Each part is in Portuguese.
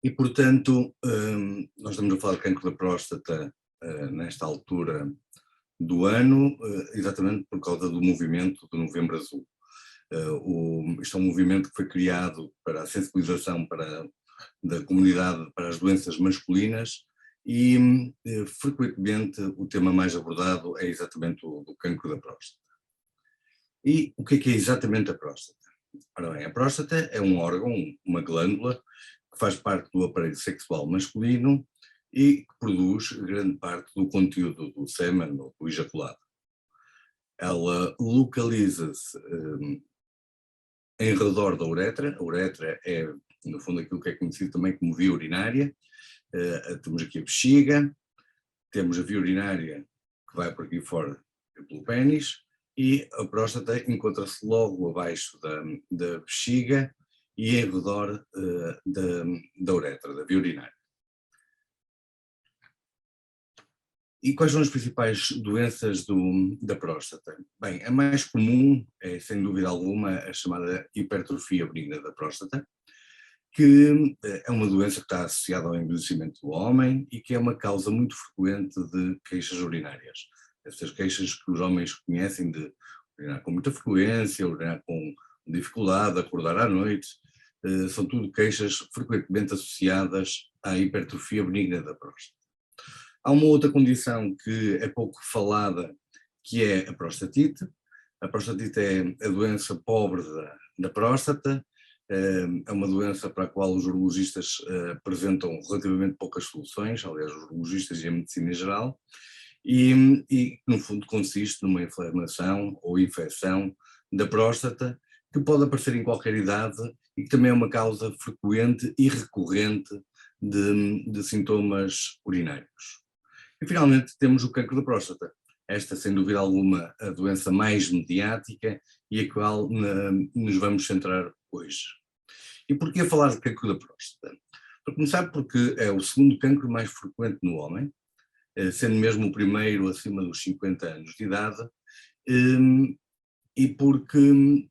E, portanto, nós estamos a falar de cancro da próstata nesta altura do ano, exatamente por causa do movimento do Novembro Azul. Isto é um movimento que foi criado para a sensibilização da comunidade para as doenças masculinas e, frequentemente, o tema mais abordado é exatamente o do cancro da próstata. E o que é exatamente a próstata? Ora bem, a próstata é um órgão, uma glândula, que faz parte do aparelho sexual masculino e que produz grande parte do conteúdo do sêmen ou do ejaculado. Ela localiza-se em redor da uretra. A uretra é, no fundo, aquilo que é conhecido também como via urinária. Temos aqui a bexiga, temos a via urinária que vai por aqui fora pelo pênis, e a próstata encontra-se logo abaixo da bexiga e em redor da uretra, da via urinária. E quais são as principais doenças da próstata? Bem, a mais comum é, sem dúvida alguma, a chamada hipertrofia benigna da próstata, que é uma doença que está associada ao envelhecimento do homem e que é uma causa muito frequente de queixas urinárias. Essas queixas que os homens conhecem de urinar com muita frequência, urinar com dificuldade, acordar à noite, são tudo queixas frequentemente associadas à hipertrofia benigna da próstata. Há uma outra condição que é pouco falada, que é a prostatite. A prostatite é a doença pobre da próstata, é uma doença para a qual os urologistas apresentam relativamente poucas soluções, aliás, os urologistas e a medicina em geral, e no fundo consiste numa inflamação ou infecção da próstata, que pode aparecer em qualquer idade e que também é uma causa frequente e recorrente de sintomas urinários. E finalmente temos o cancro da próstata. Esta, sem dúvida alguma, a doença mais mediática e a qual nos vamos centrar hoje. E porquê falar de cancro da próstata? Para começar, porque é o segundo cancro mais frequente no homem, sendo mesmo o primeiro acima dos 50 anos de idade, e porque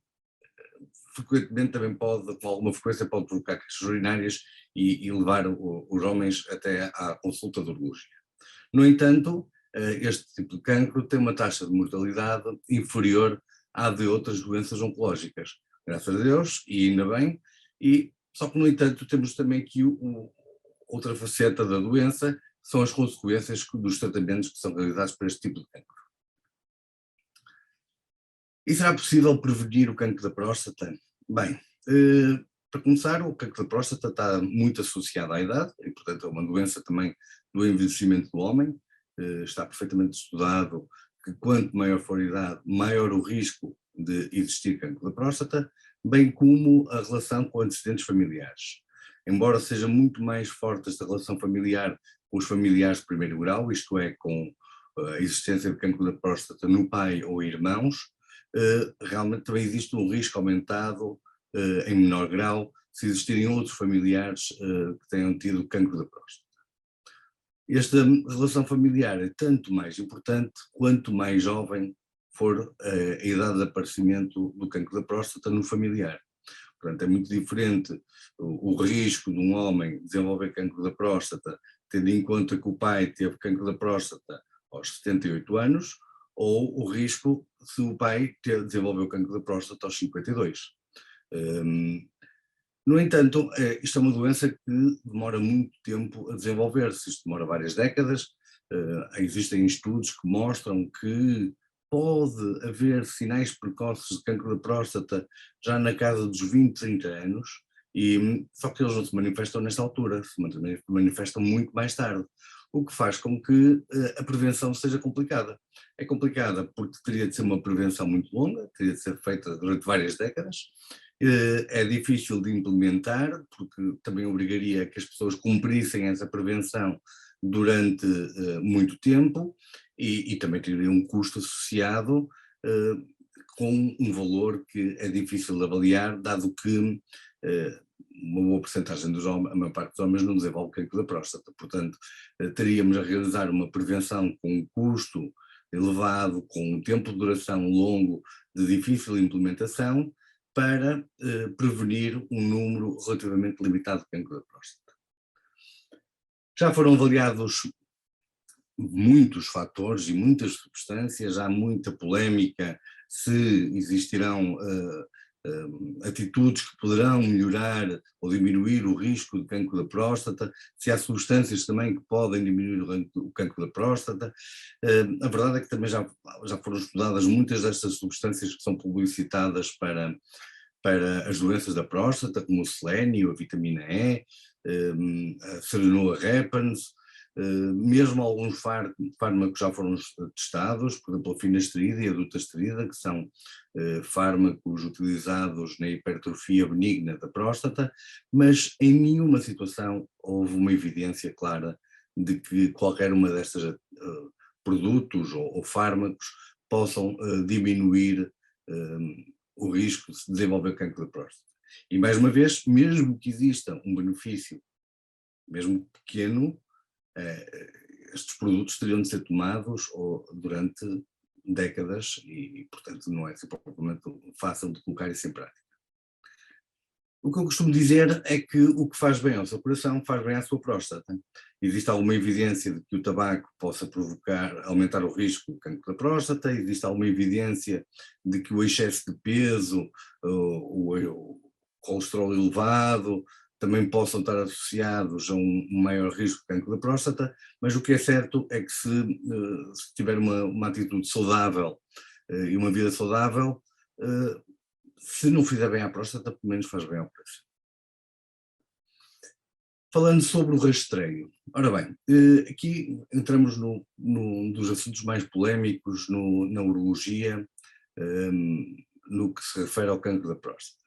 frequentemente também pode, com alguma frequência, pode provocar queixas urinárias e levar os homens até à consulta de urologia. No entanto, este tipo de cancro tem uma taxa de mortalidade inferior à de outras doenças oncológicas, graças a Deus, e ainda bem, só que, no entanto, temos também aqui outra faceta da doença, que são as consequências dos tratamentos que são realizados para este tipo de cancro. E será possível prevenir o cancro da próstata? Bem, para começar, o cancro da próstata está muito associado à idade, e portanto é uma doença também do envelhecimento do homem. Está perfeitamente estudado que quanto maior for a idade, maior o risco de existir cancro da próstata, bem como a relação com antecedentes familiares. Embora seja muito mais forte esta relação familiar com os familiares de primeiro grau, isto é, com a existência de cancro da próstata no pai ou irmãos, realmente também existe um risco aumentado, em menor grau, se existirem outros familiares que tenham tido cancro da próstata. Esta relação familiar é tanto mais importante quanto mais jovem for a idade de aparecimento do cancro da próstata no familiar. Portanto, é muito diferente o risco de um homem desenvolver cancro da próstata, tendo em conta que o pai teve cancro da próstata aos 78 anos, ou o risco se o pai desenvolveu cancro da próstata aos 52. No entanto, isto é uma doença que demora muito tempo a desenvolver-se, isto demora várias décadas. Existem estudos que mostram que pode haver sinais precoces de cancro da próstata já na casa dos 20, 30 anos, só que eles não se manifestam nesta altura, se manifestam muito mais tarde, o que faz com que a prevenção seja complicada. É complicada porque teria de ser uma prevenção muito longa, teria de ser feita durante várias décadas. É difícil de implementar, porque também obrigaria que as pessoas cumprissem essa prevenção durante muito tempo e também teria um custo associado com um valor que é difícil de avaliar, dado que uma boa porcentagem dos homens, a maior parte dos homens não desenvolve cancro da próstata. Portanto, teríamos a realizar uma prevenção com um custo elevado, com um tempo de duração longo, de difícil implementação, para prevenir um número relativamente limitado de cancro da próstata. Já foram avaliados muitos fatores e muitas substâncias, há muita polémica se existirão atitudes que poderão melhorar ou diminuir o risco de cancro da próstata, se há substâncias também que podem diminuir o cancro da próstata. A verdade é que também já foram estudadas muitas destas substâncias que são publicitadas para as doenças da próstata, como o selênio, a vitamina E, a Serenoa repens, mesmo alguns fármacos já foram testados, por exemplo a finasterida e a dutasterida, que são fármacos utilizados na hipertrofia benigna da próstata, mas em nenhuma situação houve uma evidência clara de que qualquer uma destas produtos ou fármacos possam diminuir o risco de se desenvolver cancro da próstata. E mais uma vez, mesmo que exista um benefício, mesmo pequeno, estes produtos teriam de ser tomados durante décadas e, portanto, não é propriamente fácil de colocar isso em prática. O que eu costumo dizer é que o que faz bem ao seu coração faz bem à sua próstata. Existe alguma evidência de que o tabaco possa aumentar o risco do cancro da próstata, existe alguma evidência de que o excesso de peso, o colesterol elevado, também possam estar associados a um maior risco de cancro da próstata, mas o que é certo é que se tiver uma atitude saudável e uma vida saudável, se não fizer bem à próstata, pelo menos faz bem ao coração. Falando sobre o rastreio, ora bem, aqui entramos num dos assuntos mais polémicos na urologia, no que se refere ao cancro da próstata.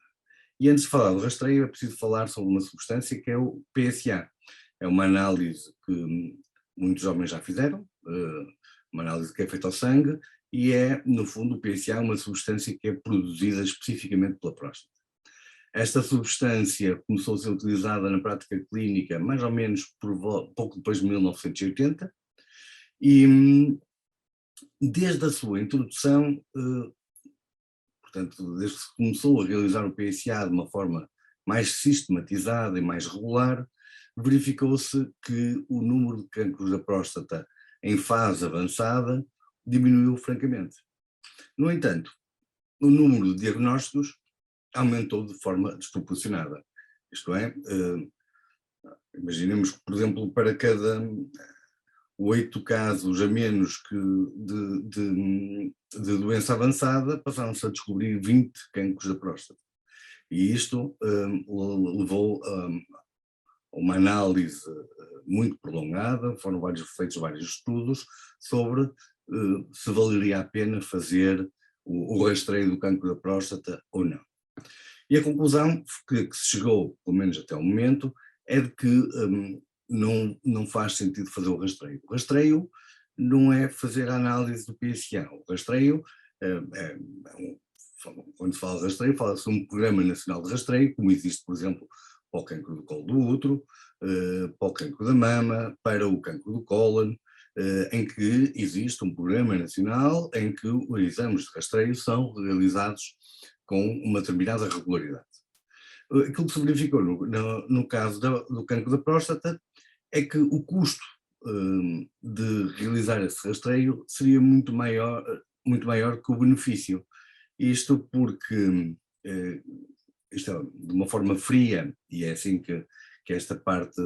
E antes de falar do rastreio é preciso falar sobre uma substância que é o PSA. É uma análise que muitos homens já fizeram, uma análise que é feita ao sangue, e é, no fundo, o PSA é uma substância que é produzida especificamente pela próstata. Esta substância começou a ser utilizada na prática clínica mais ou menos pouco depois de 1980 e desde a sua introdução, portanto, desde que se começou a realizar o PSA de uma forma mais sistematizada e mais regular, verificou-se que o número de cancros da próstata em fase avançada diminuiu francamente. No entanto, o número de diagnósticos aumentou de forma desproporcionada. Isto é, imaginemos que, por exemplo, para cada 8 casos a menos que de doença avançada, passaram-se a descobrir 20 cancros da próstata. E isto levou a uma análise muito prolongada, foram feitos vários estudos sobre se valeria a pena fazer o rastreio do cancro da próstata ou não. E a conclusão que se chegou, pelo menos até o momento, é de que não faz sentido fazer o rastreio. O rastreio não é fazer a análise do PSA. O rastreio, quando se fala de rastreio, fala-se de um programa nacional de rastreio, como existe, por exemplo, para o cancro do colo do útero, para o cancro da mama, para o cancro do cólon, em que existe um programa nacional em que os exames de rastreio são realizados com uma determinada regularidade. Aquilo que se verificou no caso do cancro da próstata é que o custo de realizar esse rastreio seria muito maior que o benefício. Isto porque, isto é, de uma forma fria, e é assim que esta parte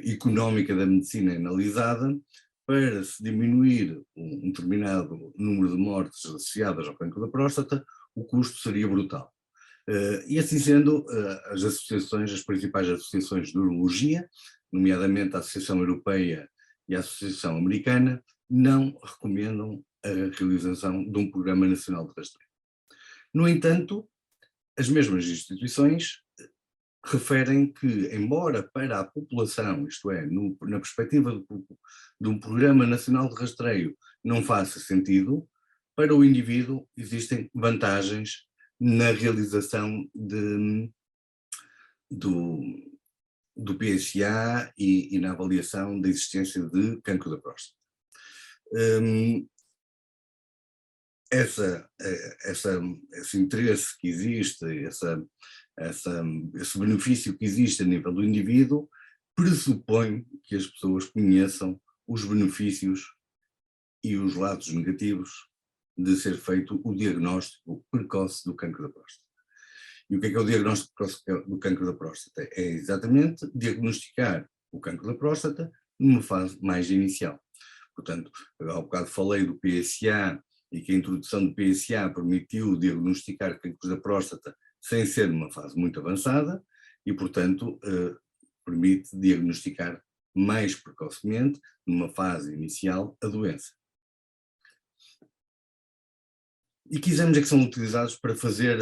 económica da medicina é analisada, para se diminuir um determinado número de mortes associadas ao cancro da próstata, o custo seria brutal. E assim sendo, as principais associações de urologia, nomeadamente a Associação Europeia e a Associação Americana, não recomendam a realização de um programa nacional de rastreio. No entanto, as mesmas instituições referem que, embora para a população, isto é, na perspectiva de um programa nacional de rastreio não faça sentido, para o indivíduo existem vantagens na realização do PSA e na avaliação da existência de cancro da próstata. Esse interesse que existe, esse benefício que existe a nível do indivíduo, pressupõe que as pessoas conheçam os benefícios e os lados negativos de ser feito o diagnóstico precoce do cancro da próstata. E o que é o diagnóstico precoce do cancro da próstata? É exatamente diagnosticar o cancro da próstata numa fase mais inicial. Portanto, há bocado falei do PSA e que a introdução do PSA permitiu diagnosticar cancros da próstata sem ser numa fase muito avançada e, portanto, permite diagnosticar mais precocemente, numa fase inicial, a doença. E que exames é que são utilizados para fazer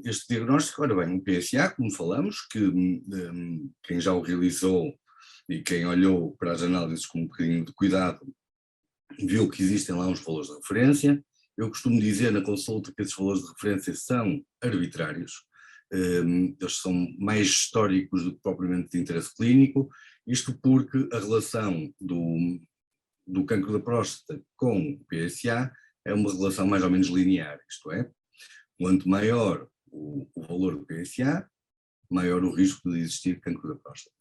este diagnóstico? Ora bem, o PSA, como falamos, que quem já o realizou e quem olhou para as análises com um bocadinho de cuidado, viu que existem lá uns valores de referência. Eu costumo dizer na consulta que esses valores de referência são arbitrários, eles são mais históricos do que propriamente de interesse clínico, isto porque a relação do cancro da próstata com o PSA é uma relação mais ou menos linear, isto é, quanto maior o valor do PSA, maior o risco de existir cancro da próstata.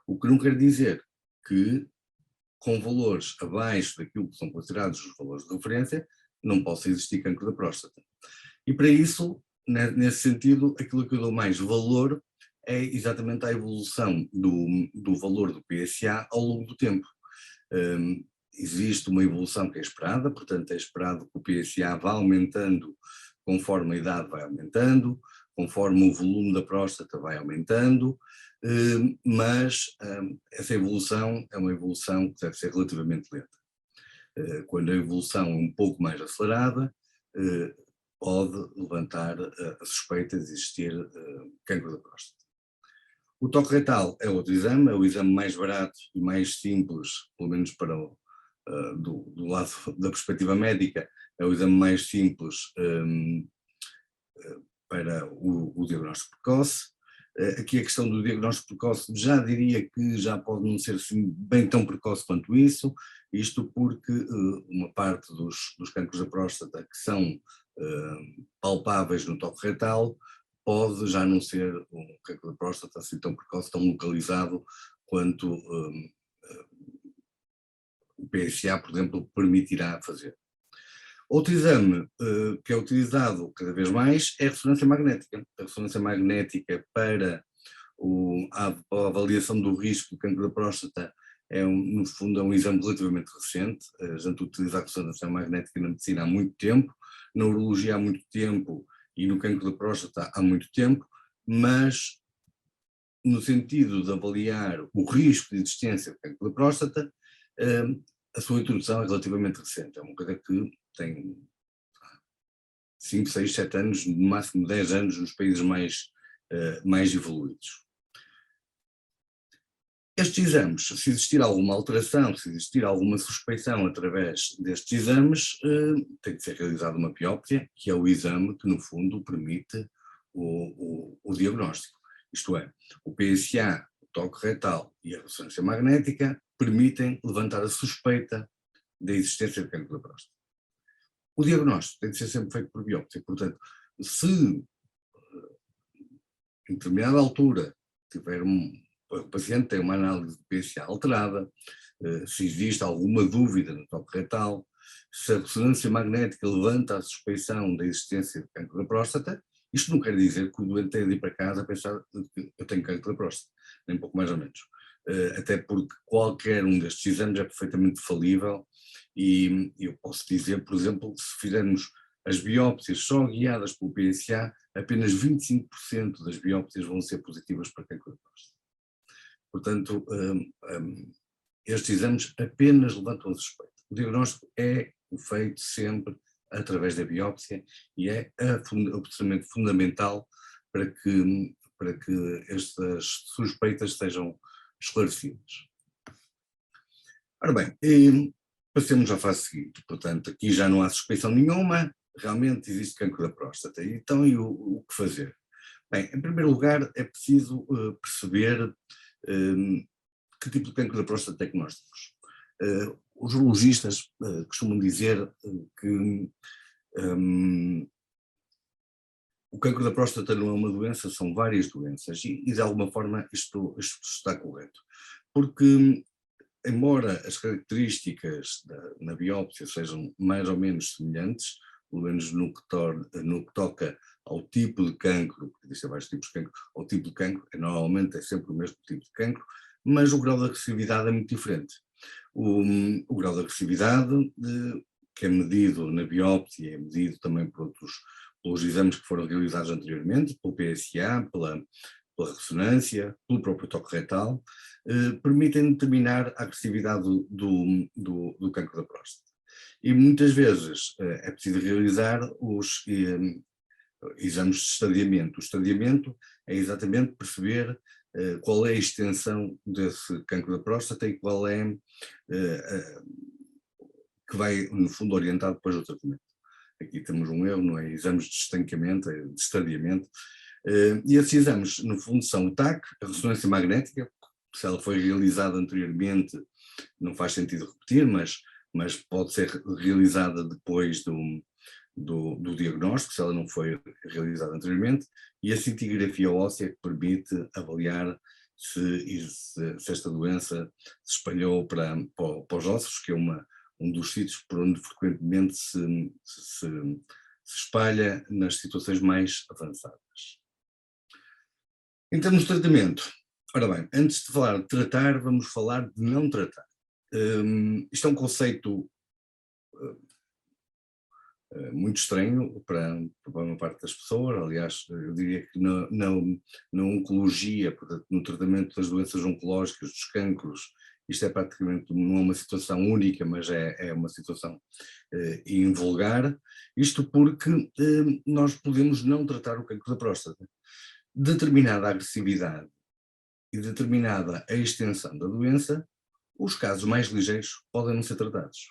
O que não quer dizer que com valores abaixo daquilo que são considerados os valores de referência, não possa existir cancro da próstata. E para isso, nesse sentido, aquilo que eu dou mais valor é exatamente a evolução do valor do PSA ao longo do tempo. Existe uma evolução que é esperada, portanto é esperado que o PSA vá aumentando conforme a idade vai aumentando, conforme o volume da próstata vai aumentando, mas essa evolução é uma evolução que deve ser relativamente lenta. Quando a evolução é um pouco mais acelerada, pode levantar a suspeita de existir cancro da próstata. O toque retal é outro exame, é o exame mais barato e mais simples, pelo menos para do lado da perspectiva médica, é o exame mais simples para o diagnóstico precoce. Aqui a questão do diagnóstico precoce já diria que já pode não ser assim, bem tão precoce quanto isso, isto porque uma parte dos cancros da próstata que são palpáveis no toque retal pode já não ser um cancro da próstata assim tão precoce, tão localizado quanto o PSA, por exemplo, permitirá fazer. Outro exame que é utilizado cada vez mais é a ressonância magnética. A ressonância magnética para a avaliação do risco do cancro da próstata no fundo, é um exame relativamente recente. A gente utiliza a ressonância magnética na medicina há muito tempo, na urologia há muito tempo e no cancro da próstata há muito tempo, mas no sentido de avaliar o risco de existência do cancro da próstata, a sua introdução é relativamente recente. É uma coisa que tem 5, 6, 7 anos, no máximo 10 anos nos países mais evoluídos. Estes exames, se existir alguma alteração, se existir alguma suspeição através destes exames, tem de ser realizada uma biópsia, que é o exame que no fundo permite o diagnóstico. Isto é, o PSA, o toque retal e a ressonância magnética permitem levantar a suspeita da existência de cancro da próstata. O diagnóstico tem de ser sempre feito por biópsia, portanto, se em determinada altura o paciente tem uma análise de PSA alterada, se existe alguma dúvida no toque retal, se a ressonância magnética levanta a suspeição da existência de cancro da próstata, isto não quer dizer que o doente tenha de ir para casa a pensar que eu tenho cancro da próstata, nem pouco mais ou menos. Até porque qualquer um destes exames é perfeitamente falível e eu posso dizer, por exemplo, que se fizermos as biópsias só guiadas pelo PSA, apenas 25% das biópsias vão ser positivas para cancro da próstata. Portanto, estes exames apenas levantam a suspeita. O diagnóstico é feito sempre através da biópsia e é absolutamente fundamental para que estas suspeitas sejam esclarecidas. Ora bem, passemos à fase seguinte. Portanto, aqui já não há suspeição nenhuma, realmente existe cancro da próstata. Então, e o que fazer? Bem, em primeiro lugar, é preciso perceber que tipo de cancro da próstata é que nós temos. Os urologistas costumam dizer que o cancro da próstata não é uma doença, são várias doenças e de alguma forma isto está correto. porque embora as características na biópsia sejam mais ou menos semelhantes, pelo menos no que toca ao tipo de cancro, porque existem vários tipos de cancro, ao tipo de cancro, normalmente é sempre o mesmo tipo de cancro, mas o grau de agressividade é muito diferente. O grau de agressividade, que é medido na biópsia, é medido também pelos exames que foram realizados anteriormente, pelo PSA, pela ressonância, pelo próprio toque retal, permitem determinar a agressividade do cancro da próstata. E muitas vezes é preciso realizar os exames de estadiamento. O estadiamento é exatamente perceber qual é a extensão desse cancro da próstata e qual é que vai, no fundo, orientar depois o tratamento. Aqui temos um erro, não é exames de estancamento, é de estadiamento. E esses exames, no fundo, são o TAC, a ressonância magnética, se ela foi realizada anteriormente, não faz sentido repetir, mas pode ser realizada depois do diagnóstico, se ela não foi realizada anteriormente, e a cintigrafia óssea que permite avaliar se esta doença se espalhou para os ossos, que é um dos sítios por onde frequentemente se espalha nas situações mais avançadas. Em termos de tratamento, ora bem, antes de falar de tratar, vamos falar de não tratar. Isto é um conceito muito estranho para uma parte das pessoas. Aliás, eu diria que na oncologia, portanto, no tratamento das doenças oncológicas, dos cancros, isto é praticamente não é uma situação única, mas é uma situação invulgar, isto porque nós podemos não tratar o cancro da próstata. Determinada a agressividade e determinada a extensão da doença, os casos mais ligeiros podem não ser tratados.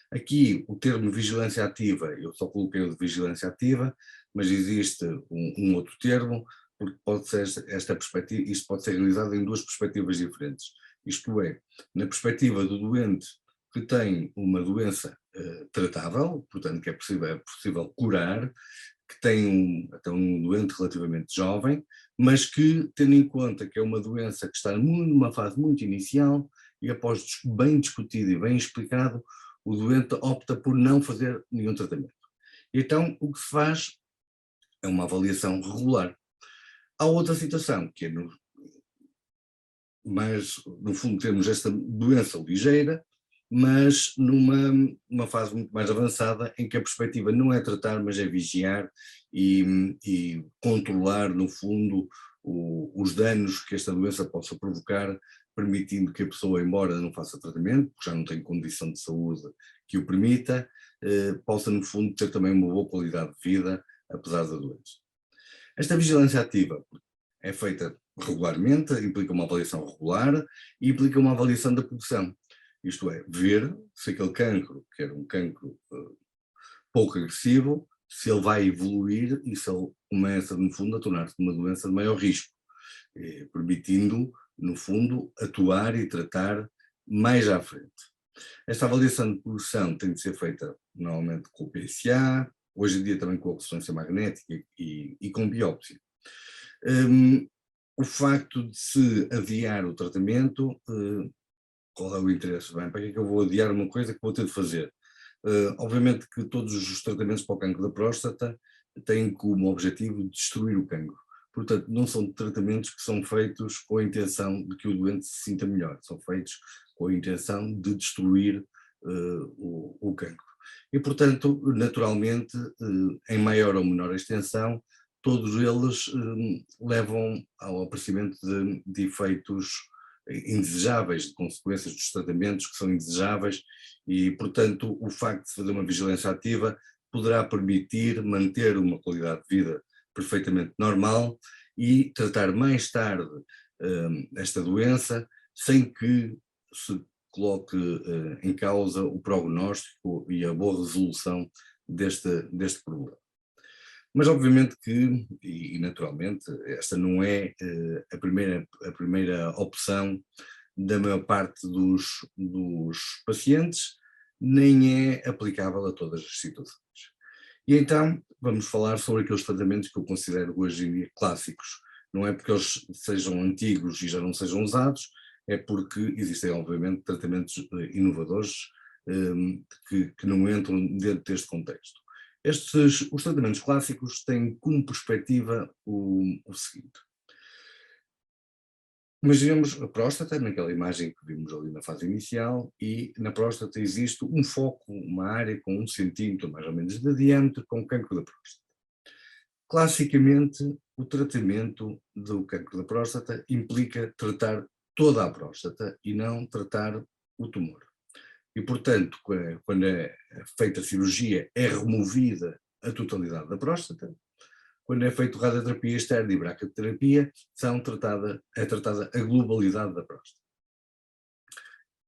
Aqui o termo vigilância ativa, eu só coloquei o de vigilância ativa, mas existe um outro termo, porque pode ser esta perspectiva, isto pode ser realizado em duas perspectivas diferentes. Isto é, na perspectiva do doente que tem uma doença tratável, portanto que é possível curar, que tem até um doente relativamente jovem, mas que, tendo em conta que é uma doença que está numa fase muito inicial, e após bem discutido e bem explicado, o doente opta por não fazer nenhum tratamento. Então, o que se faz é uma avaliação regular. Há outra situação, que é, no fundo, temos esta doença ligeira, mas numa fase muito mais avançada, em que a perspectiva não é tratar, mas é vigiar e controlar, no fundo, os danos que esta doença possa provocar, permitindo que a pessoa, embora não faça tratamento, porque já não tem condição de saúde que o permita, possa, no fundo, ter também uma boa qualidade de vida, apesar da doença. Esta vigilância ativa é feita regularmente, implica uma avaliação regular e implica uma avaliação da progressão. Isto é, ver se aquele cancro, que era um cancro pouco agressivo, se ele vai evoluir e se ele começa, no fundo, a tornar-se uma doença de maior risco, permitindo, no fundo, atuar e tratar mais à frente. Esta avaliação de progressão tem de ser feita normalmente com o PSA, hoje em dia também com a ressonância magnética e com biópsia. O facto de se adiar o tratamento, qual é o interesse? Bem, para que é que eu vou adiar uma coisa que vou ter de fazer? Obviamente que todos os tratamentos para o cancro da próstata têm como objetivo destruir o cancro. Portanto, não são tratamentos que são feitos com a intenção de que o doente se sinta melhor, são feitos com a intenção de destruir o cancro. E, portanto, naturalmente, em maior ou menor extensão, todos eles levam ao aparecimento de efeitos indesejáveis, de consequências dos tratamentos que são indesejáveis e, portanto, o facto de se fazer uma vigilância ativa poderá permitir manter uma qualidade de vida perfeitamente normal e tratar mais tarde esta doença sem que se coloque em causa o prognóstico e a boa resolução deste problema. Mas obviamente que, e naturalmente, esta não é a primeira opção da maior parte dos pacientes, nem é aplicável a todas as situações. E então vamos falar sobre aqueles tratamentos que eu considero hoje em dia clássicos. Não é porque eles sejam antigos e já não sejam usados, é porque existem, obviamente, tratamentos inovadores que não entram dentro deste contexto. Os tratamentos clássicos têm como perspectiva o seguinte. Imaginemos a próstata, naquela imagem que vimos ali na fase inicial, e na próstata existe um foco, uma área com 1 centímetro mais ou menos de diâmetro, com cancro da próstata. Classicamente, o tratamento do cancro da próstata implica tratar toda a próstata e não tratar o tumor. E, portanto, quando é feita a cirurgia, é removida a totalidade da próstata. Quando é feita radioterapia externa e braquioterapia, é tratada a globalidade da próstata.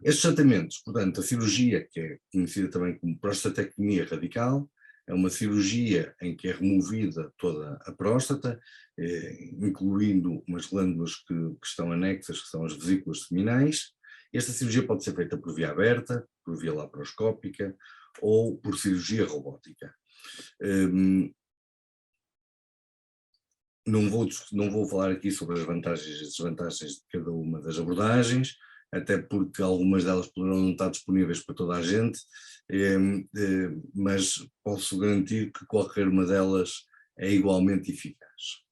Estes tratamentos, portanto, a cirurgia, que é conhecida também como prostatectomia radical, é uma cirurgia em que é removida toda a próstata, incluindo umas glândulas que estão anexas, que são as vesículas seminais. Esta cirurgia pode ser feita por via aberta, por via laparoscópica ou por cirurgia robótica. Não vou falar aqui sobre as vantagens e desvantagens de cada uma das abordagens, até porque algumas delas poderão não estar disponíveis para toda a gente, mas posso garantir que qualquer uma delas é igualmente eficaz.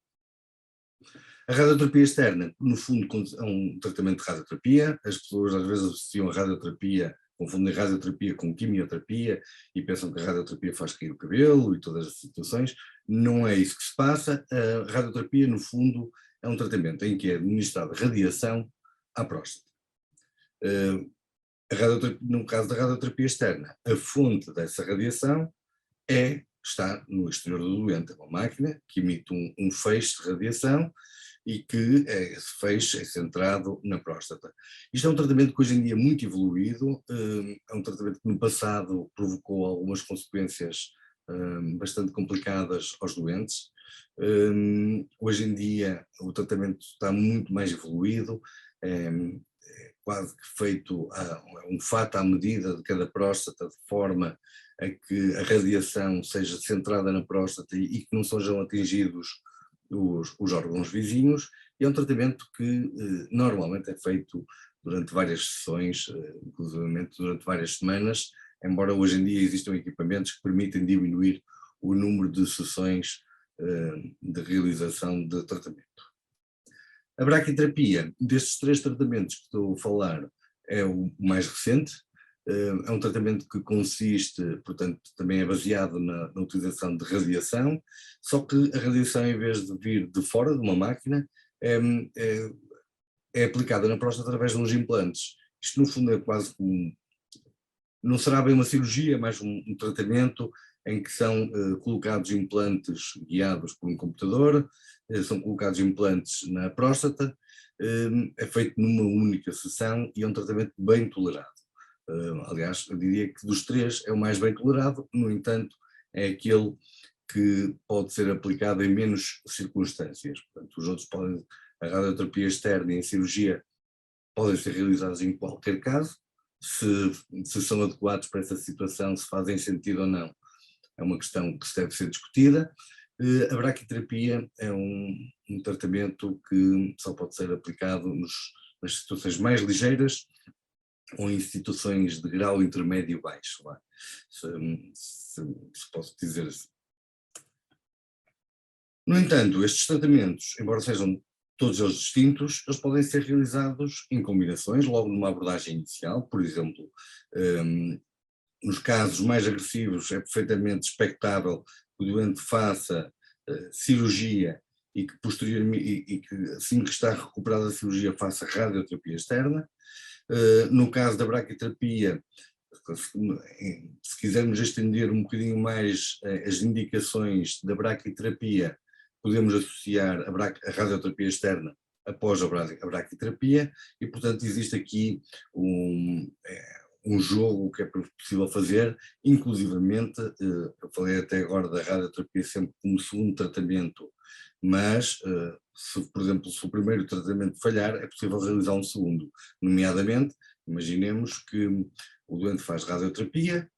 A radioterapia externa, no fundo, é um tratamento de radioterapia. As pessoas às vezes associam a radioterapia, confundem radioterapia com quimioterapia e pensam que a radioterapia faz cair o cabelo e todas as situações. Não é isso que se passa. A radioterapia, no fundo, é um tratamento em que é administrada radiação à próstata. No caso da radioterapia externa, a fonte dessa radiação está no exterior do doente. É uma máquina que emite um feixe de radiação e que esse feixe é centrado na próstata. Isto é um tratamento que hoje em dia é muito evoluído, é um tratamento que no passado provocou algumas consequências bastante complicadas aos doentes. Hoje em dia o tratamento está muito mais evoluído, é quase que feito um fato à medida de cada próstata, de forma a que a radiação seja centrada na próstata e que não sejam atingidos os órgãos vizinhos, e é um tratamento que normalmente é feito durante várias sessões, inclusive durante várias semanas, embora hoje em dia existam equipamentos que permitem diminuir o número de sessões de realização de tratamento. A braquiterapia, destes 3 tratamentos que estou a falar, é o mais recente. É um tratamento que consiste, portanto, também é baseado na utilização de radiação, só que a radiação, em vez de vir de fora de uma máquina, é aplicada na próstata através de uns implantes. Isto, no fundo, é quase como, não será bem uma cirurgia, é mais um tratamento em que são colocados implantes guiados por um computador, são colocados implantes na próstata, é feito numa única sessão e é um tratamento bem tolerado. Aliás, eu diria que dos 3 é o mais bem tolerado, no entanto, é aquele que pode ser aplicado em menos circunstâncias. Portanto, os outros a radioterapia externa e a cirurgia podem ser realizados em qualquer caso, se são adequados para essa situação, se fazem sentido ou não, é uma questão que deve ser discutida. A braquiterapia é um tratamento que só pode ser aplicado nas situações mais ligeiras ou em situações de grau intermédio baixo, se posso dizer assim. No entanto, estes tratamentos, embora sejam todos eles distintos, eles podem ser realizados em combinações, logo numa abordagem inicial. Por exemplo, nos casos mais agressivos é perfeitamente expectável que o doente faça cirurgia e que posteriormente, e que assim que está recuperada a cirurgia, faça radioterapia externa. No caso da braquiterapia, se quisermos estender um bocadinho mais as indicações da braquiterapia, podemos associar a radioterapia externa após a braquiterapia e, portanto, existe aqui um jogo que é possível fazer, inclusivamente, eu falei até agora da radioterapia sempre como segundo tratamento, mas, por exemplo, se o primeiro tratamento falhar, é possível realizar um segundo, nomeadamente, imaginemos que o doente faz radioterapia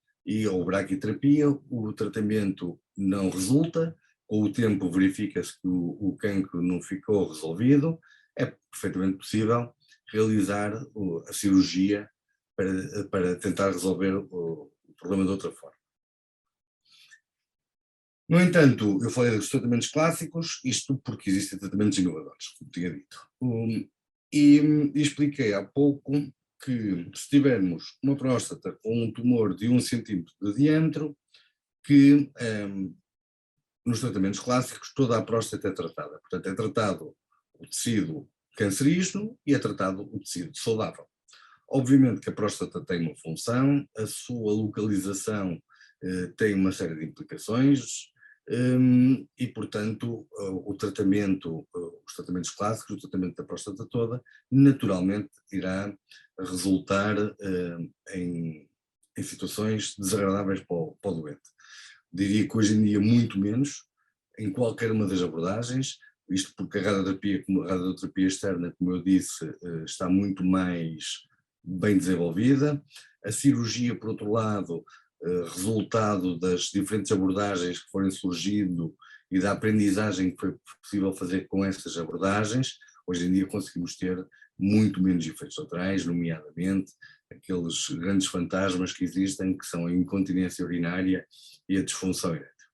ou braquiterapia, o tratamento não resulta, com o tempo verifica-se que o cancro não ficou resolvido, é perfeitamente possível realizar a cirurgia para tentar resolver o problema de outra forma. No entanto, eu falei dos tratamentos clássicos, isto porque existem tratamentos inovadores, como tinha dito. E expliquei há pouco que se tivermos uma próstata com um tumor de 1 centímetro de diâmetro, que nos tratamentos clássicos toda a próstata é tratada. Portanto, é tratado o tecido cancerígeno e é tratado o tecido saudável. Obviamente que a próstata tem uma função, a sua localização tem uma série de implicações, e, portanto, os tratamentos clássicos, o tratamento da próstata toda, naturalmente irá resultar em situações desagradáveis para o doente. Diria que hoje em dia muito menos, em qualquer uma das abordagens, isto porque a radioterapia, como a radioterapia externa, como eu disse, está muito mais bem desenvolvida. A cirurgia, por outro lado, resultado das diferentes abordagens que forem surgindo e da aprendizagem que foi possível fazer com essas abordagens, hoje em dia conseguimos ter muito menos efeitos colaterais, nomeadamente aqueles grandes fantasmas que existem, que são a incontinência urinária e a disfunção erétil.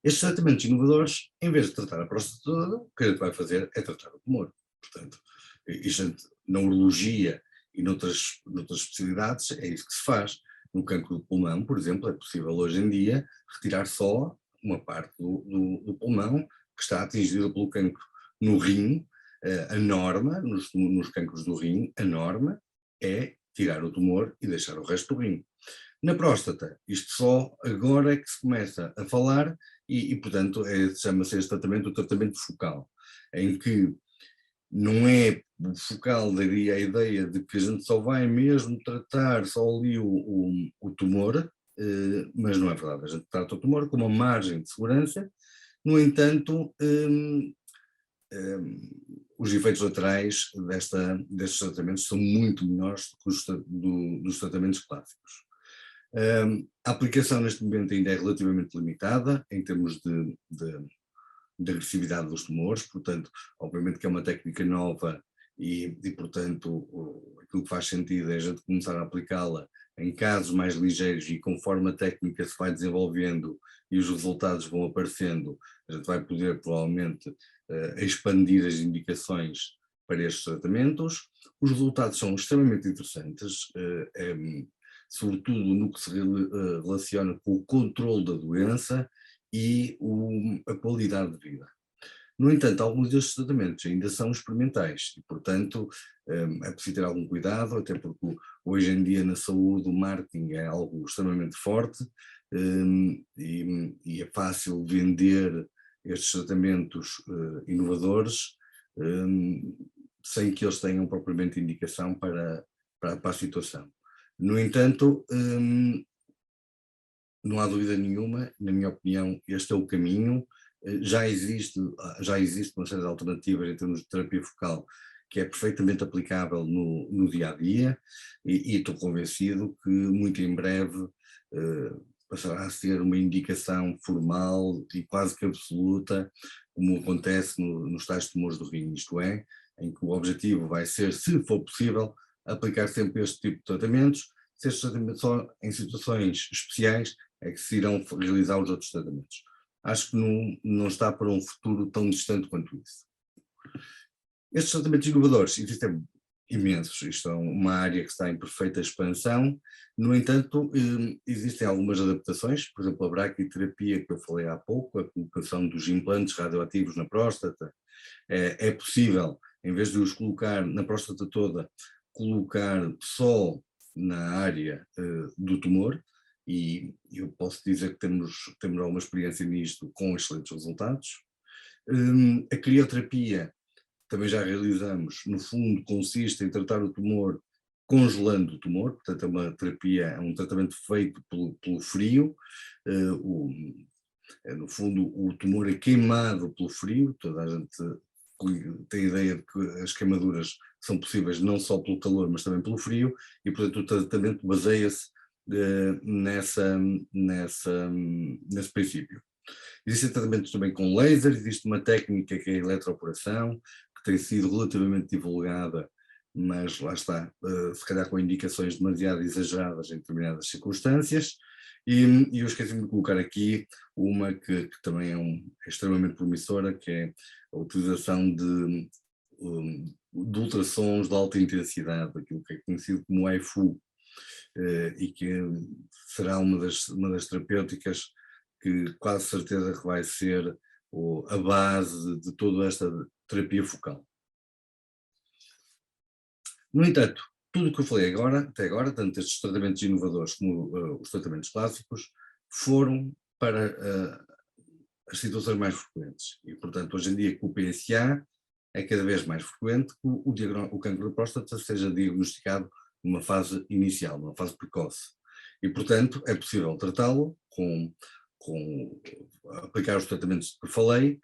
Estes tratamentos inovadores, em vez de tratar a próstata toda, o que a gente vai fazer é tratar o tumor. Portanto, isto na urologia e noutras especialidades é isso que se faz. No cancro do pulmão, por exemplo, é possível hoje em dia retirar só uma parte do pulmão que está atingida pelo cancro. No rim, a norma, nos cancros do rim, a norma é tirar o tumor e deixar o resto do rim. Na próstata, isto só agora é que se começa a falar e portanto, chama-se este tratamento o tratamento focal, em que não é focal, daria a ideia de que a gente só vai mesmo tratar só ali o tumor, mas não é verdade, a gente trata o tumor com uma margem de segurança. No entanto, os efeitos laterais destes tratamentos são muito menores do que dos tratamentos clássicos. A aplicação neste momento ainda é relativamente limitada em termos de agressividade dos tumores, portanto, obviamente que é uma técnica nova e portanto, aquilo que faz sentido é a gente começar a aplicá-la em casos mais ligeiros e conforme a técnica se vai desenvolvendo e os resultados vão aparecendo, a gente vai poder provavelmente expandir as indicações para estes tratamentos. Os resultados são extremamente interessantes, sobretudo no que se relaciona com o controle da doença e a qualidade de vida. No entanto, alguns destes tratamentos ainda são experimentais e, portanto, é preciso ter algum cuidado, até porque hoje em dia na saúde o marketing é algo extremamente forte, e é fácil vender estes tratamentos inovadores sem que eles tenham propriamente indicação para a situação. No entanto, não há dúvida nenhuma, na minha opinião, este é o caminho. Já existe uma série de alternativas em termos de terapia focal que é perfeitamente aplicável no dia a dia e estou convencido que muito em breve passará a ser uma indicação formal e quase que absoluta, como acontece nos tais tumores do rim, isto é, em que o objetivo vai ser, se for possível, aplicar sempre este tipo de tratamentos, se estes tratamentos só em situações especiais é que se irão realizar os outros tratamentos. Acho que não está para um futuro tão distante quanto isso. Estes tratamentos inovadores existem imensos, isto é uma área que está em perfeita expansão, no entanto existem algumas adaptações, por exemplo a braquiterapia que eu falei há pouco, a colocação dos implantes radioativos na próstata, é possível, em vez de os colocar na próstata toda, colocar só na área do tumor, e eu posso dizer que temos alguma experiência nisto com excelentes resultados. A crioterapia também já realizamos, no fundo consiste em tratar o tumor congelando o tumor, portanto é uma terapia, é um tratamento feito pelo frio, no fundo o tumor é queimado pelo frio, toda a gente tem a ideia de que as queimaduras são possíveis não só pelo calor mas também pelo frio e portanto o tratamento baseia-se nesse princípio. Existem tratamentos também com laser, existe uma técnica que é a eletroporação, que tem sido relativamente divulgada mas lá está, se calhar com indicações demasiado exageradas em determinadas circunstâncias, e eu esqueci-me de colocar aqui uma que também é extremamente promissora, que é a utilização de ultrassons de alta intensidade, aquilo que é conhecido como HIFU, e que será uma das terapêuticas que quase certeza que vai ser a base de toda esta terapia focal. No entanto, tudo o que eu falei agora, até agora, tanto estes tratamentos inovadores como os tratamentos clássicos, foram para as situações mais frequentes. E, portanto, hoje em dia, com o PSA, é cada vez mais frequente que o cancro da próstata seja diagnosticado numa fase inicial, numa fase precoce. E, portanto, é possível tratá-lo com aplicar os tratamentos que falei,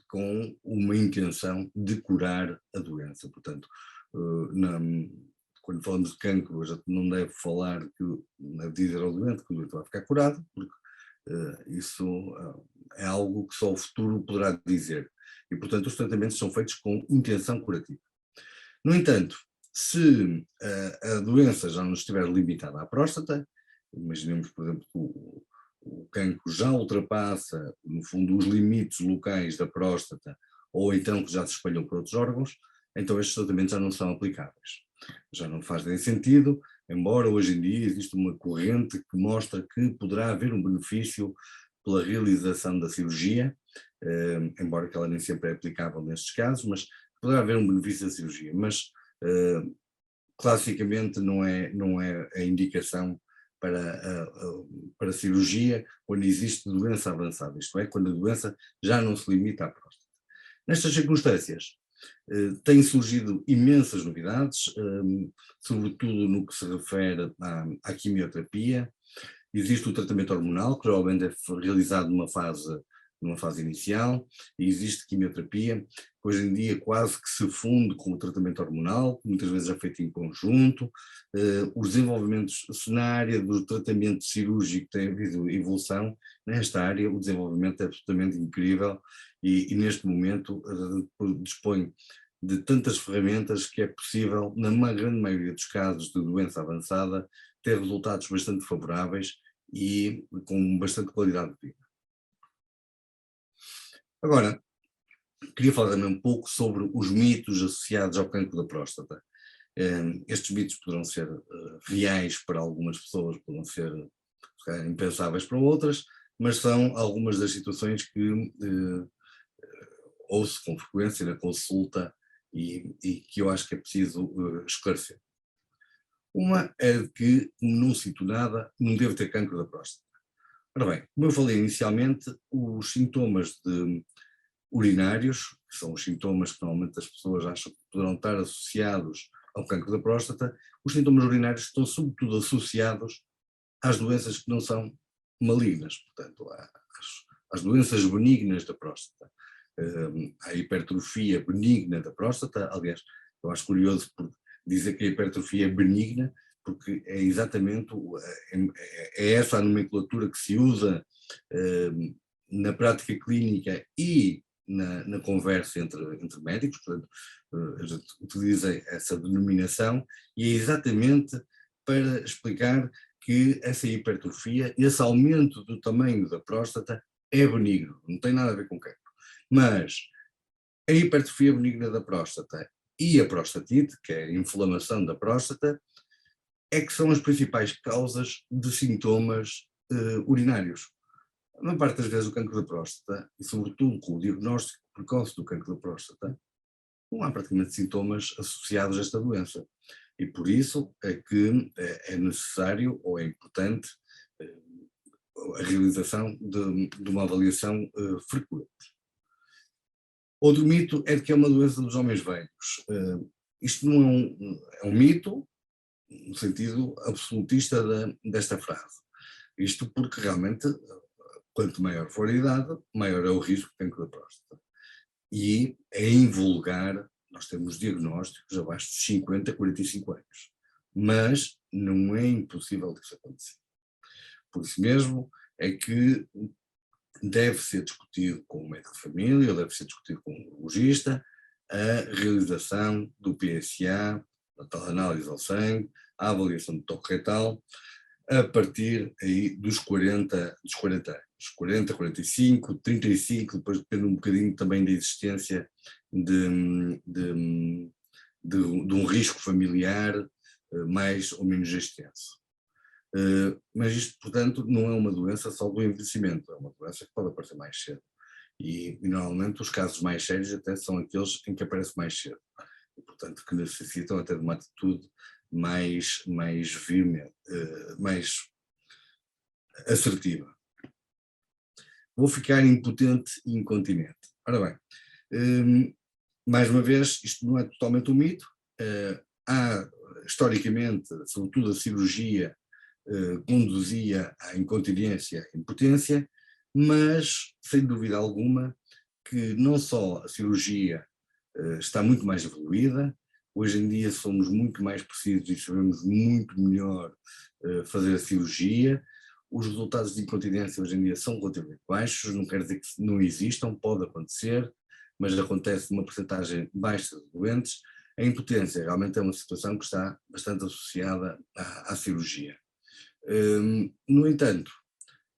com uma intenção de curar a doença. Portanto, quando falamos de cancro, a gente não deve falar não deve dizer ao doente que o doente vai ficar curado, porque isso é algo que só o futuro poderá dizer. E, portanto, os tratamentos são feitos com intenção curativa. No entanto, se a doença já não estiver limitada à próstata, imaginemos, por exemplo, que o cancro já ultrapassa, no fundo, os limites locais da próstata, ou então que já se espalhou para outros órgãos, então estes tratamentos já não são aplicáveis. Já não fazem sentido, embora hoje em dia exista uma corrente que mostra que poderá haver um benefício pela realização da cirurgia, embora que ela nem sempre é aplicável nestes casos, mas poderá haver um benefício da cirurgia, mas classicamente não é a indicação para a cirurgia quando existe doença avançada, isto é, quando a doença já não se limita à próstata. Nestas circunstâncias, têm surgido imensas novidades, sobretudo no que se refere à quimioterapia. Existe o tratamento hormonal, que geralmente é realizado numa fase inicial, e existe quimioterapia, que hoje em dia quase que se funde com o tratamento hormonal, que muitas vezes é feito em conjunto. Os desenvolvimentos na área do tratamento cirúrgico tem havido evolução nesta área, o desenvolvimento é absolutamente incrível e neste momento dispõe de tantas ferramentas que é possível, na grande maioria dos casos de doença avançada, ter resultados bastante favoráveis e com bastante qualidade de vida. Agora, queria falar também um pouco sobre os mitos associados ao cancro da próstata. Estes mitos poderão ser reais para algumas pessoas, poderão ser impensáveis para outras, mas são algumas das situações que ouço com frequência na consulta e que eu acho que é preciso esclarecer. Uma é de que, como não sinto nada, não devo ter cancro da próstata. Ora bem, como eu falei inicialmente, os sintomas urinários, que são os sintomas que normalmente as pessoas acham que poderão estar associados ao cancro da próstata, os sintomas urinários estão sobretudo associados às doenças que não são malignas, portanto, às doenças benignas da próstata, à hipertrofia benigna da próstata. Aliás, eu acho curioso por dizer que a hipertrofia é benigna, porque é exatamente, é essa a nomenclatura que se usa na prática clínica e na conversa entre médicos, portanto, a gente utiliza essa denominação e é exatamente para explicar que essa hipertrofia, esse aumento do tamanho da próstata é benigno, não tem nada a ver com cancro. Mas a hipertrofia benigna da próstata e a prostatite, que é a inflamação da próstata, é que são as principais causas de sintomas urinários. A maior parte das vezes o cancro da próstata, e sobretudo com o diagnóstico precoce do cancro da próstata, não há praticamente sintomas associados a esta doença. E por isso é que é necessário ou é importante a realização de uma avaliação frequente. Outro mito é de que é uma doença dos homens velhos. Isto não é um mito no sentido absolutista desta frase. Isto porque realmente, quanto maior for a idade, maior é o risco de cancro da próstata. E é invulgar, nós temos diagnósticos abaixo dos 50, 45 anos. Mas não é impossível disso acontecer. Por isso mesmo é que deve ser discutido com o médico de família, deve ser discutido com o urologista, a realização do PSA, a tal análise ao sangue, a avaliação do toque retal, a partir aí dos 40 anos. 40, 45, 35, depois depende um bocadinho também da existência de um risco familiar mais ou menos extenso. Mas isto, portanto, não é uma doença só do envelhecimento, é uma doença que pode aparecer mais cedo. E normalmente os casos mais sérios até são aqueles em que aparece mais cedo. E, portanto, que necessitam até de uma atitude mais firme, mais assertiva. Vou ficar impotente e incontinente. Ora bem, mais uma vez, isto não é totalmente um mito. Há, historicamente, sobretudo a cirurgia conduzia à incontinência e impotência, mas, sem dúvida alguma, que não só a cirurgia está muito mais evoluída, hoje em dia somos muito mais precisos e sabemos muito melhor fazer a cirurgia. Os resultados de incontinência hoje em dia são relativamente baixos, não quer dizer que não existam, pode acontecer, mas acontece numa porcentagem baixa de doentes. A impotência realmente é uma situação que está bastante associada à cirurgia. No entanto,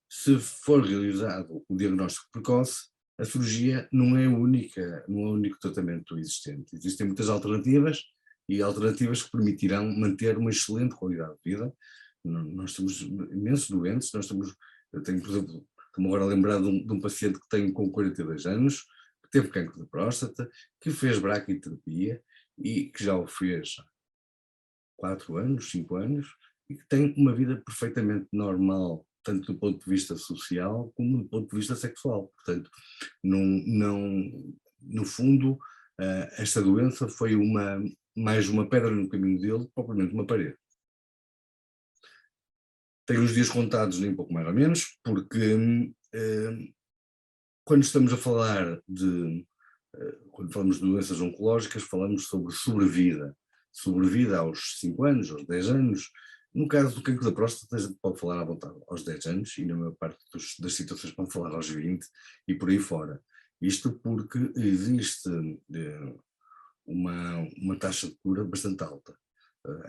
se for realizado o diagnóstico precoce, a cirurgia não é o único tratamento existente. Existem muitas alternativas e alternativas que permitirão manter uma excelente qualidade de vida. Nós temos imensos doentes, eu tenho, por exemplo, estou-me agora a lembrar de um paciente que tenho com 42 anos, que teve cancro de próstata, que fez braquiterapia e que já o fez há 4 anos, 5 anos, e que tem uma vida perfeitamente normal, tanto do ponto de vista social como do ponto de vista sexual. Portanto, no fundo, esta doença foi mais uma pedra no caminho dele, propriamente uma parede. Tenho os dias contados, nem pouco mais ou menos, porque quando estamos a falar quando falamos de doenças oncológicas, falamos sobre sobrevida aos 5 anos, aos 10 anos. No caso do cancro da próstata, a gente pode falar à vontade aos 10 anos e na maior parte das situações pode falar aos 20 e por aí fora. Isto porque existe uma taxa de cura bastante alta.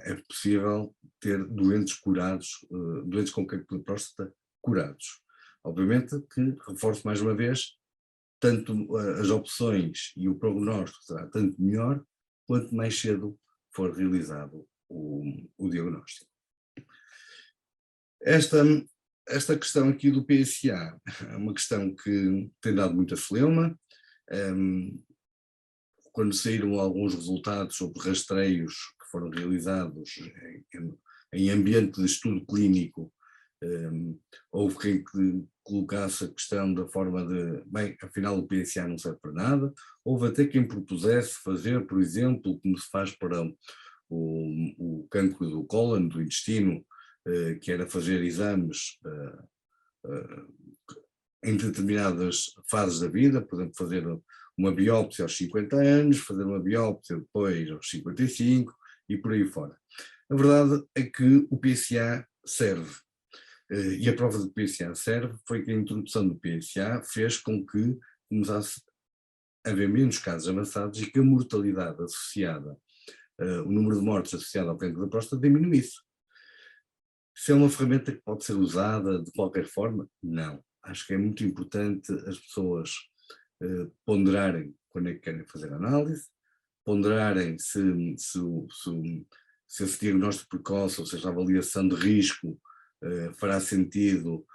É possível ter doentes curados, doentes com cancro da próstata curados. Obviamente que, reforço mais uma vez, tanto as opções e o prognóstico será tanto melhor, quanto mais cedo for realizado o diagnóstico. Esta questão aqui do PSA é uma questão que tem dado muita celeuma. Quando saíram alguns resultados sobre rastreios que foram realizados em ambiente de estudo clínico, houve quem colocasse a questão da forma de, bem, afinal o PSA não serve para nada, houve até quem propusesse fazer, por exemplo, como se faz para o cancro do cólon, do intestino, que era fazer exames em determinadas fases da vida, por exemplo, fazer uma biópsia aos 50 anos, fazer uma biópsia depois aos 55 e por aí fora. A verdade é que o PSA serve. E a prova do PSA serve foi que a introdução do PSA fez com que começasse a haver menos casos avançados e que a mortalidade associada, o número de mortes associado ao cancro da próstata diminuísse. Se é uma ferramenta que pode ser usada de qualquer forma? Não. Acho que é muito importante as pessoas ponderarem quando é que querem fazer a análise, ponderarem se esse diagnóstico precoce, ou seja, a avaliação de risco, fará sentido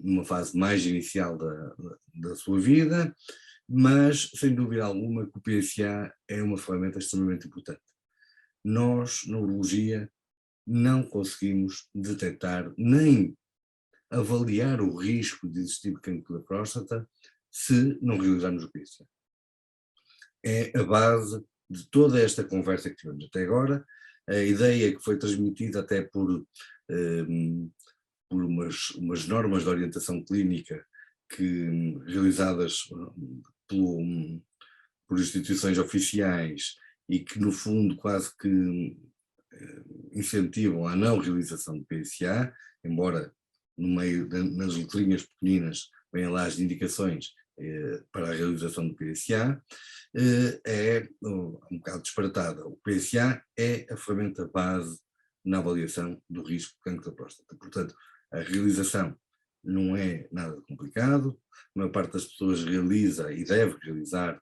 numa fase mais inicial da sua vida, mas sem dúvida alguma que o PSA é uma ferramenta extremamente importante. Nós, na urologia, não conseguimos detectar nem avaliar o risco de existir cancro da próstata se não realizarmos o PSA. É a base de toda esta conversa que tivemos até agora, a ideia que foi transmitida até por umas normas de orientação clínica realizadas por instituições oficiais e que no fundo quase que incentivam a não realização de PSA, embora no meio, nas letrinhas pequeninas, venham lá as indicações para a realização do PSA, é um bocado disparatada. O PSA é a ferramenta base na avaliação do risco de cancro da próstata. Portanto, a realização não é nada complicado, a maior parte das pessoas realiza e deve realizar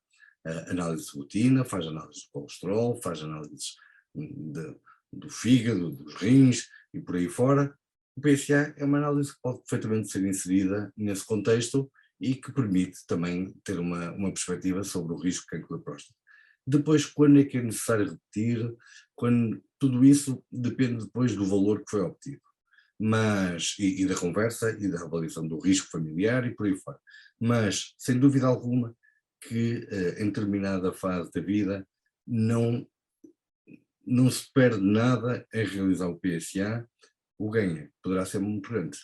análise de rotina, faz análise do colesterol, faz análises do fígado, dos rins e por aí fora. O PSA é uma análise que pode perfeitamente ser inserida nesse contexto e que permite também ter uma perspectiva sobre o risco de cancro da próstata. Depois, quando é que é necessário repetir, tudo isso depende depois do valor que foi obtido, mas, e da conversa e da avaliação do risco familiar e por aí fora. Mas, sem dúvida alguma, que em determinada fase da vida não se perde nada em realizar o PSA, o ganho poderá ser muito grande.